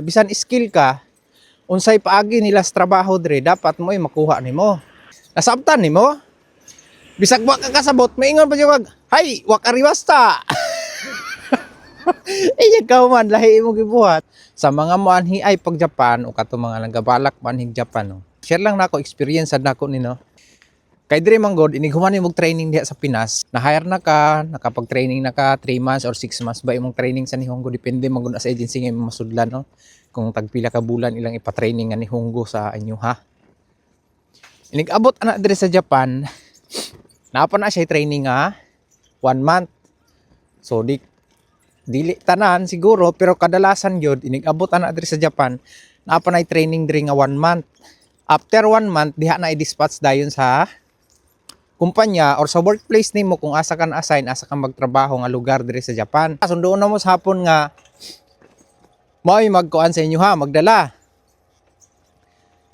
Bisan skill ka, unsay paagi nila sa trabaho dire, dapat mo makuha nimo. Nasabtan nimo. Bisag wa ka kasabot, maingon pa jud, "Hay, wa ka riwasta." Ikaw man lahi mo gibuhat sa mga moanhi ay pag Japan o kato mga nagabalak manhig Japan no. Share lang nako experience sad nako nino. Kay dire man god inig human imong training diha sa Pinas. Na-hire na ka, nakapag-training na ka 3 months or 6 months ba imong training sa Nihongo, depende man gud sa agency nga imong masudlan no. Kung tagpila ka bulan ilang ipa-training nga Nihongo sa inyo ha. Inig abot ana dire sa Japan. Napa na siya training nga 1 month. So dili tanan siguro pero kadalasan gyud inig abot ana diri sa Japan napa nay training diri nga 1 month. After 1 month diha na i-dispatch dayon sa kumpanya or sa workplace nimo kung asa ka na-assign, asa ka magtrabaho nga lugar diri sa Japan. Sunduon na mo sa hapon nga mao'y magkuan sa inyo ha, magdala.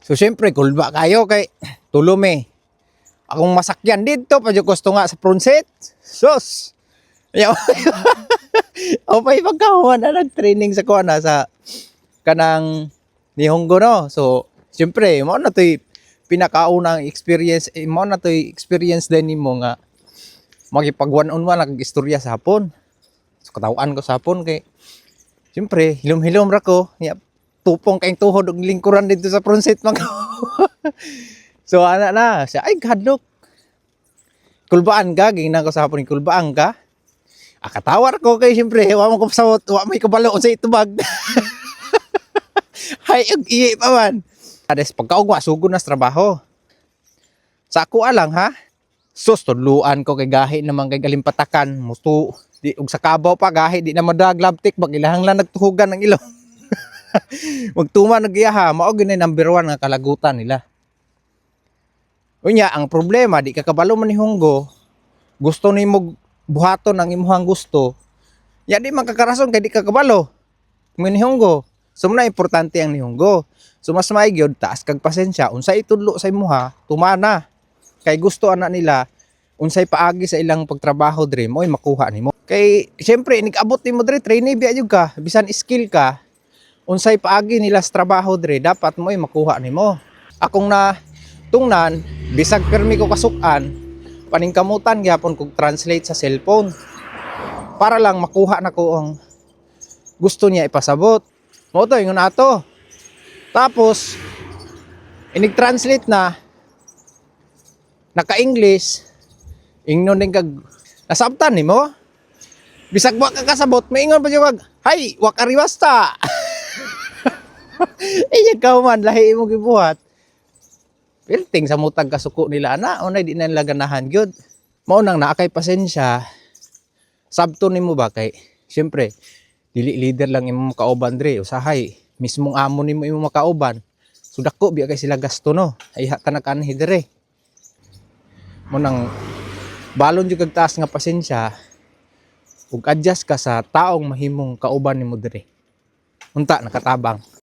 So syempre kulba kayo kay tulome. Akong masakyan dito pa jud gusto nga sa Pronset. Sus. Ayaw. O pa ipagkahuman na nag-training sa kuana sa kanang Nihongo no. So, siyempre, mo na to'y pinakaunang experience, mo na to'y experience din nimo nga makipag one-on-one nag-istorya sa hapon. So, katawaan ko sa hapon kay siyempre, hilom-hilom ra ko. Tupong kayong tuhod og lingkuran dito sa Pronset mga. So, ana na, siya ay gadlok. Kulbaan ka, gingnan ko sa hapon, kulbaan ka. Katawar ko kay siyempre, wa mo kapsawot, wa may kabalo sa itubag. Hay, iye pa man. Ades, pagkaugwa, sugod na sa trabaho. Sa ako alang ha, sus, tudluan ko kay gahi naman kay galimpatakan. Musto, di, og sa kabaw pa, gahi, di na madaglabtik, bag ilahang lang nagtuhugan ng ilong. Magtuma nagyaha, maog yun number 1 nga kalagutan nila. Unya, ang problema, di ka kabalo man ni Honggo, gusto ni mo buhaton ang imuhang gusto, ya di magkakarason kay di ka kabalo mo ni Honggo. So muna importante ang Nihongo. So mas maayod taas kag pasensya unsay itudlo sa imuha, tumana. Kay gusto ana nila unsay paagi sa ilang pagtrabaho dire mo'y makuha nimo. Kay syempre inig-abot nimo dire trainee biya jud ka, bisan skill ka, unsay paagi nila sa trabaho dire dapat mo'y makuha nimo. Akong na tungnan bisag permi ko kasukan, paningkamutan gyapon kog translate sa cellphone para lang makuha na ko ang gusto niya ipasabot. Mo to ingon ato. Tapos inig-translate na naka-English, ingnon din kag nasabtan nimo. Bisag wa ka kasabot, maingon pa jud, "Hay, wa ka riwasta." Ikaw man lahi mo gibuhat. Pilting sa mutag kasuko nila ana, unay di na nila ganahan gyud. Mao nang naa kay pasensya. Sabto nimo ba kay syempre dili leader lang imo makauban dire, usahay mismong amo nimo imo makauban. So dako biya kay sila gasto no. Ay ta nakanhi dire. Mo nang balon jud kag taas nga pasensya ug adjust ka sa taong mahimong kauban nimo dire. Unta nakatabang.